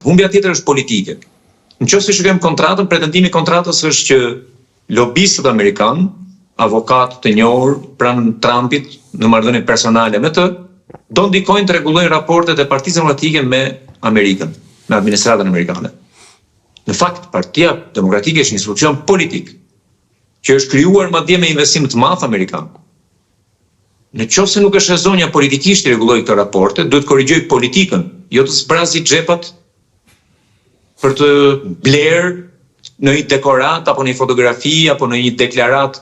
Humbja tjetër është politike. Nëse shikojmë kontratën, pretendimi i kontratës është që lobistët amerikanë, avokatët të njohur pranë Trumpit në marrëdhënie personale me të, do ndikojnë të rregullojnë raportet e Partisë Demokratike me Amerikën, me administratën amerikane. Në fakt, Partia Demokratike është një institucion politik që është krijuar madje me investim të madh amerikan. Nëse nuk është zonja politikisht të rregullojë këto raporte, duhet korrigjoj politikën, jo të zbrazë xhepat për të bler në një dekorat apo në një fotografi apo në një deklarat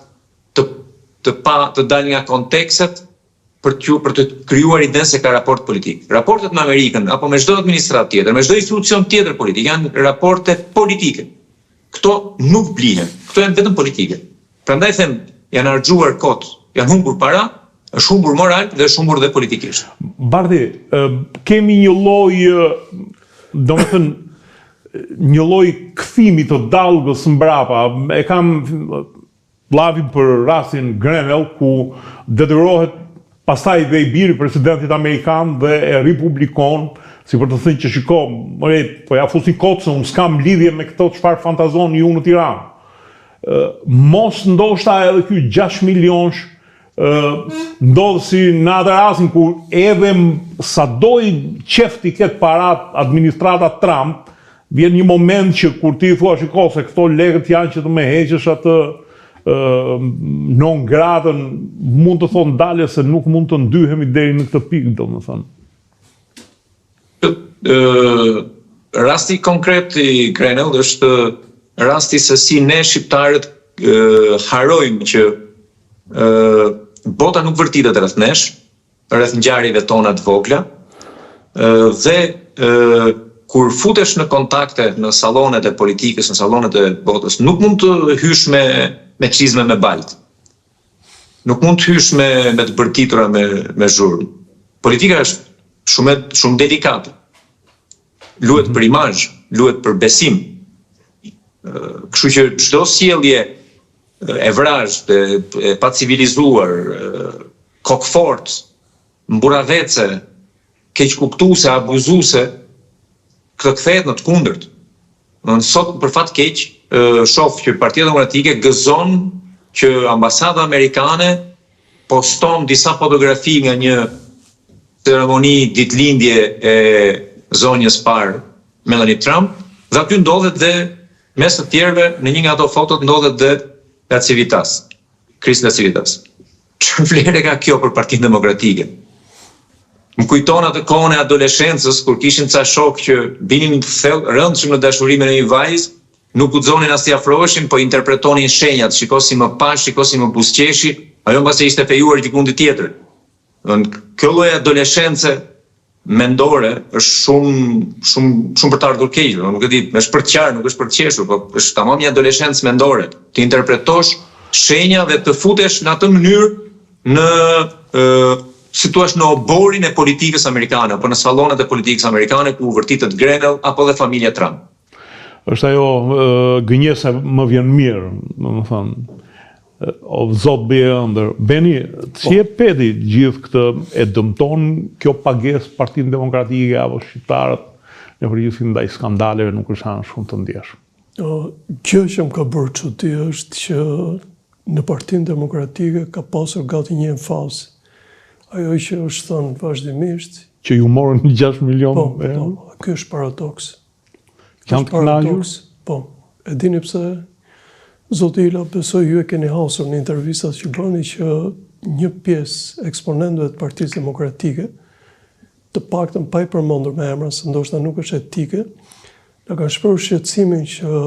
të dalë nga kontekstet për të krijuar idenë se ka raport politik. Raportet me Amerikën apo me çdo administratë tjetër, me çdo institucion tjetër politik janë raporte politike. Këto nuk blihen, këto janë vetëm politike. Prandaj them, janë harxuar kot, janë humbur para, është humbur moral dhe është humbur dhe politikisht. Bardhi, kemi një lloj, domethënë një lloj kthimi të dallgës mbrapa. E kam vllavin për rastin Grenell, ku detyrohet pastaj dhe i biri presidentit amerikan dhe e republikon, si për të thënë që shiko, po ja fusi kocën, unë s'kam lidhje me këto çfarë fantazoni ju në Tiranë. Mos ndoshta edhe ky 6 milionsh ndodh si në atë rastin kur edhe sado i qefti ketë parat administrata Trump, vjen një moment që kur ti thua shiko se këto lekët janë që të më heqësh atë non gratën, mund të thonë dalje se nuk mund të ndyhemi deri në këtë pikë, domethënë. Rasti konkret i Grenell është rasti se si ne shqiptarët harojmë që bota nuk vërtitet rreth nesh, rreth ngjarjeve tona të vogla, dhe kur futesh në kontakte në sallonet e politikës, në sallonet e botës, nuk mund të hysh me çizme me balt. Nuk mund të hysh me të bërtitura me zhurmë. Politika është shumë delikate. Luhet për imazh, luhet për besim. Kështu që çdo sjellje e vrazhtë, e pa civilizuar, kokfort, mburavece, keqkuptuese, abuzuese, këtë kthehet në të kundërt. Sot për fat keq shoh që Partia Demokratike gëzon që ambasada amerikane poston disa fotografi nga një ceremoni ditëlindje e zonjës parë Melania Trump, dhe aty ndodhet dhe mes të tjerëve në një nga ato fotot ndodhet dhe Civitas, Krista Civitas. Çfarë vlerë ka kjo për Partinë Demokratike? Më kujton atë kohën e adoleshencës kur kishin ca shok që binin rëndshëm në dashuri me një vajzë, nuk guxonin as t'i afroheshin, po interpretonin shenjat, shiko si më pash, shiko si më buzëqeshi, ajo mbasi ishte fejuar dikundi tjetër. Kjo lloj adoleshence mendore është shumë për të ardhur keq, nuk e di, është për të qarë, nuk është për të qeshur, po është tamam një adoleshencë mendore. Të interpretosh shenja dhe të futesh në atë mënyrë në si thua në oborin e politikës amerikane, apo në sallonet e politikës amerikane ku vërtitet Grenell apo dhe familja Trump. Është ajo gënjesa më vjen mirë, domethënë. O zot bëje ëndër. Beni, si e peti gjithë këtë, e dëmton kjo pagesë Partinë Demokratike apo shqiptarët në përgjithësi ndaj skandaleve nuk është shumë të ndjeshëm? Gjë që më ka bërë çudi është që në Partinë Demokratike ka pasur gati një enfazë. Ajo që është thënë vazhdimisht. Që ju morën 6 milion? Po, ky është paradoks. Janë të kënaqur? Po, e dini pse? Zoti Ila, besoj ju e keni hasur në intervistat që bëni që një pjesë eksponentëve të Partisë Demokratike, të paktën pa i përmendur me emra, se ndoshta nuk është etike, na kanë shprehur shqetësimin që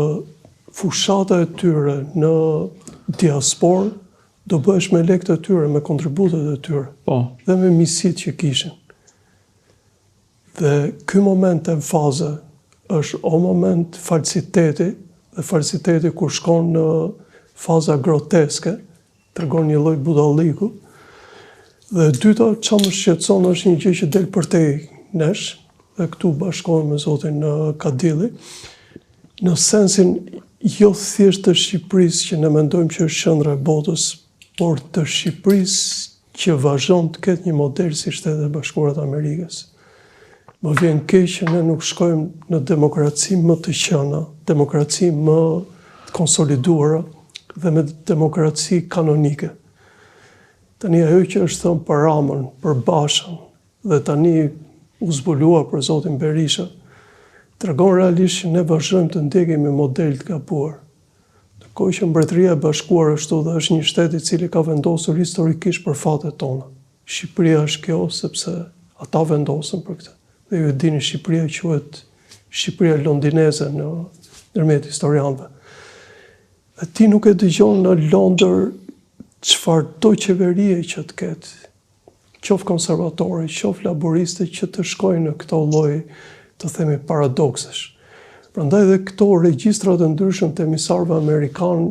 fushata e tyre në diasporë do bëhesh me lekët e tyre, me kontributet e tyre, dhe me misit që kishin. Dhe ky moment e faze është o moment falsiteti, dhe falsiteti kur shkon në faza groteske, tregon një lloj budalliku. Dhe dyta, që më shqetëson është një gjë që del përtej nesh, dhe këtu bashkohem me zotin Kadilli, në sensin jo thjesht të Shqipërisë që ne mendojmë që është qendra e botës, por të Shqipërisë që vazhdon të ketë një model si Shtetet e Bashkuara të Amerikës. Më vjen keq që ne nuk shkojmë në demokraci më të qëna, demokraci më të konsoliduara dhe me demokraci kanonike. Tani ajo që është thënë për Ramën, për Bashën dhe tani u zbulua për zotin Berisha, tregon realisht që ne vazhdojmë të ndjekim me model të gabuar. Ndërkohë që Mbretëria e Bashkuar ashtu dhe është një shtet i cili ka vendosur historikisht për fatet tona. Shqipëria është kjo sepse ata vendosën për këtë. Dhe ju e dini, Shqipëria quhet Shqipëria londineze në ndërmjet historianëve. Dhe ti nuk e dëgjon në Londër çfarë do qeverie që të ketë, qoftë konservatore, qoftë laboriste që të shkojnë në këto lloj, të themi, paradoksesh. Prandaj dhe këto regjistrat e ndryshëm të emisarëve amerikanë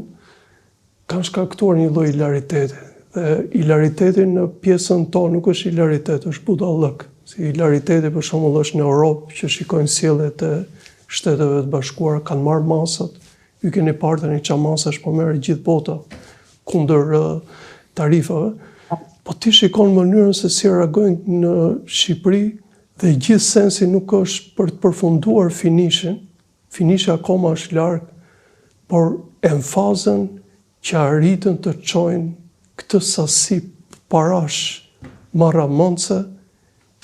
kanë shkaktuar një lloj hilariteti. Dhe hilariteti në pjesën tonë nuk është hilaritet, është budallëk. Si hilariteti për shembull është në Europë që shikojnë sjelljet e Shteteve të Bashkuara, kanë marrë masat. Ju keni parë tani çfarë masash po merr gjithë bota kundër tarifave. Po ti shikon mënyrën se si reagojnë në Shqipëri dhe gjithë sensi nuk është për të përfunduar finishin. Finishi akoma është larg, por emfazën që arritën të çojnë këtë sasi parash marramondse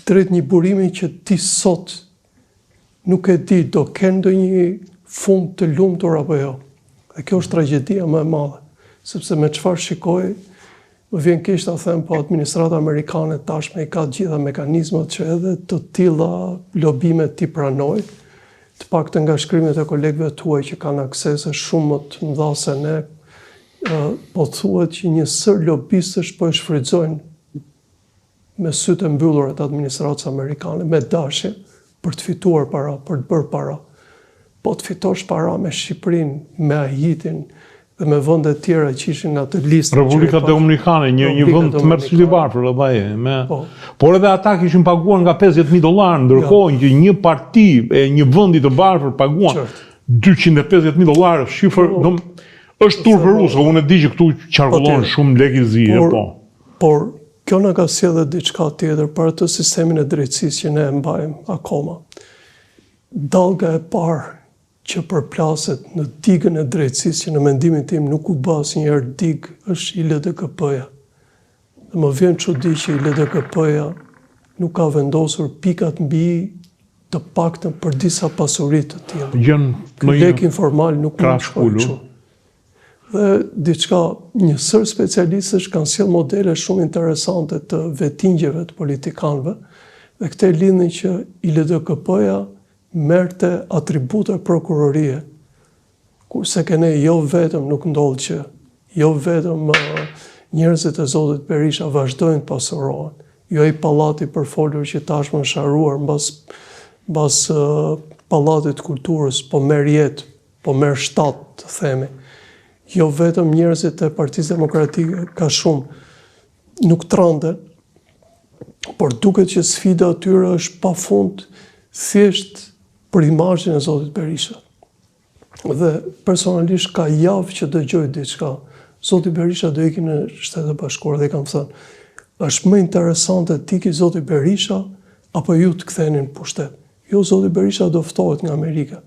drejt një burimi që ti sot nuk e di do kenë ndonjë fund të lumtur apo jo. Dhe kjo është tragjedia më e madhe, sepse me çfarë shikoj, më vjen keq ta them, po administrata amerikane tashme i ka të gjitha mekanizmat që edhe të tilla lobime ti pranoj, të paktën nga shkrimet e kolegëve tuaj që kanë aksese shumë më të mëdha se ne, po thuhet që një sër lobistësh po e shfrytëzojnë me sytë e mbyllur të administratës amerikane, me dashje, për të fituar para, për të bërë para. Po të fitosh para me Shqipërinë, me Haitin dhe me vende të tjera që ishin nga të listë. Republika Dominikane, një vend të mërcili varfër, por edhe ata kishin paguar nga $50,000, ndërkohë që një parti e një vendi të varfër paguan $250,000, shifër, është turpëruese, unë e di që këtu qarkullon shumë lekëzi, po. Por kjo na ka sjellë diçka tjetër për atë sistemin e drejtësisë që ne e mbajmë akoma. Dallga e parë që përplaset në digën e drejtësisë, që në mendimin tim nuk u bë asnjëherë digë, është ILDKP-ja. Dhe më vjen çudi që ILDKP-ja nuk ka vendosur pikat mbi të paktën për disa pasuri të tilla. Lek informal nuk mund të shkojë kështu. Dhe diçka, një sër specialistësh kanë sjell modele shumë interesante të vetingjeve të politikanëve, dhe këtë lidhin që ILDKP-ja merrte atribute prokurorie, kurse kene jo vetëm nuk ndodh që, jo vetëm njerëzit e zotit Berisha vazhdojnë të pasurohen, jo i pallati përfolur që tashmë është harruar mbas pallatit kulturës, po merr jetë, po merr shtat, të themi. Jo vetëm njerëzit e Partisë Demokratike ka shumë nuk trande, por duket që sfida atyre është pafund thjesht për imazhin e zotit Berisha. Dhe personalisht ka javë që dëgjoj diçka. Zoti Berisha do ikin në Shtetet e Bashkuara dhe kam thënë, është më interesante ti ki zoti Berisha apo ju të kthenin në pushtet. Jo, zoti Berisha do ftohet nga Amerika.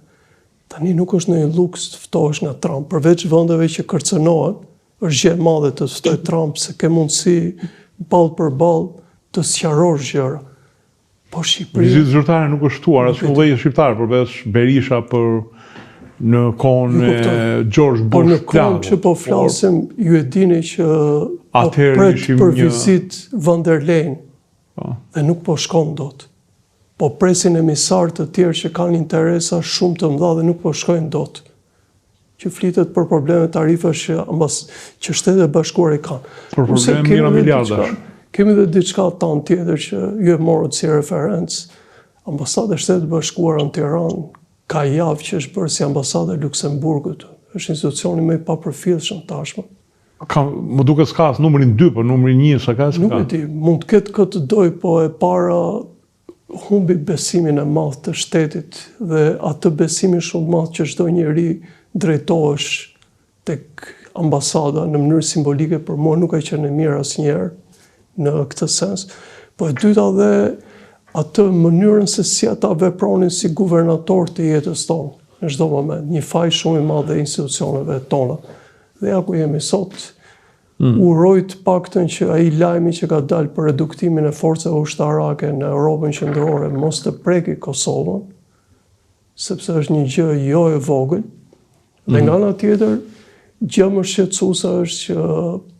Tani nuk është në luks të ftohesh nga Trump, përveç vendeve që kërcënohen, është gjë e madhe të ftoj Trump se ke mundësi ballë për ballë të sqarosh gjëra. Po Shqipëria... Vizitë zyrtare nuk është ftuar, as udhëheqje shqiptar, përveç Berisha për në kohën e George Bush. Por në kohën që po flasim, ju e dini që po pret për vizitë von der Leyen dhe nuk po shkon dot. Po presin emisarë të tjerë që kanë interesa shumë të mëdha dhe nuk po shkojnë dot. Që flitet për probleme tarifesh që Shtetet e Bashkuara i kanë. Për probleme mira miliardash. Kemi dhe diçka tanë tjetër që ju e morët si referencë. Ambasada e Shtetit Bashkuara në Tiranë ka javë që është bërë si ambasada e Luksemburgut. Është institucioni më i papërfillshëm tashmë. Më duket s'ka as numrin 2, por numrin 1 s'ka s'ka. Nuk e di, mund të ketë këtë doj, po e para humbi besimin e madh të shtetit dhe atë besimin shumë madh që çdo njeri drejtohesh tek ambasada në mënyrë simbolike, për mua nuk ka qenë mirë asnjëherë në këtë sens. Po e dyta dhe atë mënyrën se si ata vepronin si guvernator të jetës tonë, në çdo moment, një faj shumë i madh dhe institucioneve tona. Dhe ja ku jemi sot, uroj të paktën që ai lajmi që ka dalë për reduktimin e forcave ushtarake në Europën qendrore mos të preki Kosovën, sepse është një gjë jo e vogël. Dhe nga ana tjetër, gjë më shqetësuese është që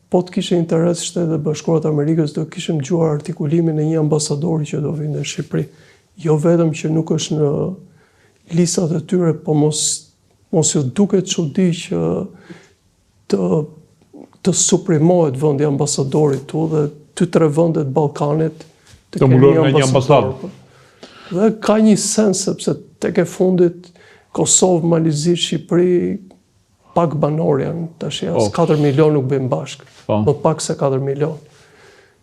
po të kishe interes Shtetet Bashkuara të Amerikës, do kishim dëgjuar artikulimin e një ambasadori që do vinte në Shqipëri. Jo vetëm që nuk është në listat e tyre, po mos ju duket çudi që të suprimohet vendi ambasadorit tu dhe 2-3 vendet Ballkanit të kenë një ambasador. Dhe ka një sens sepse tek e fundit Kosovë, Malizi, Shqipëri pak banor janë, tash 4 milion nuk bëjmë bashkë, më pak se 4 milion.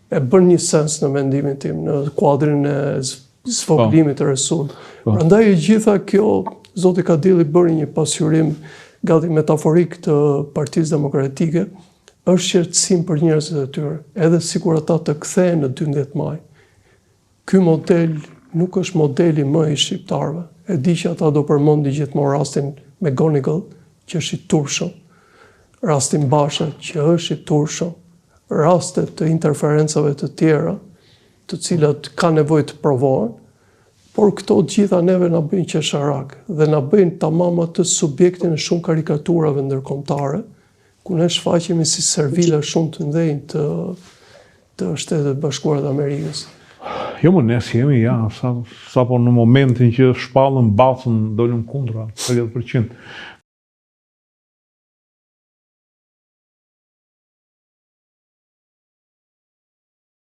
E bën një sens në mendimin tim, në kuadrin e zvogëlimit të resursëve. Prandaj e gjitha kjo, Zoti Kadilli bëri një pasqyrim gati metaforik të Partisë Demokratike, është shqetësim për njerëzit e tyre, edhe sikur ata të kthehen në 12 maj. Ky model nuk është modeli më i shqiptarëve. E di që ata do përmendi gjithmonë rastin McGonigal, që është i turshëm, rastin Basha, që është i turshëm, rastet të interferencave të tjera, të cilat ka nevojë të provohen, por këto gjitha neve na bëjnë qesharak dhe na bëjnë tamam atë subjektin e shumë karikaturave ndërkombëtare, ku ne shfaqemi si servila shumë të ndëjnë të Shtetet Bashkuara të Amerikës. Jo më ne si jemi, sa po në momentin që shpallën bacën, dolëm kundra, 30%.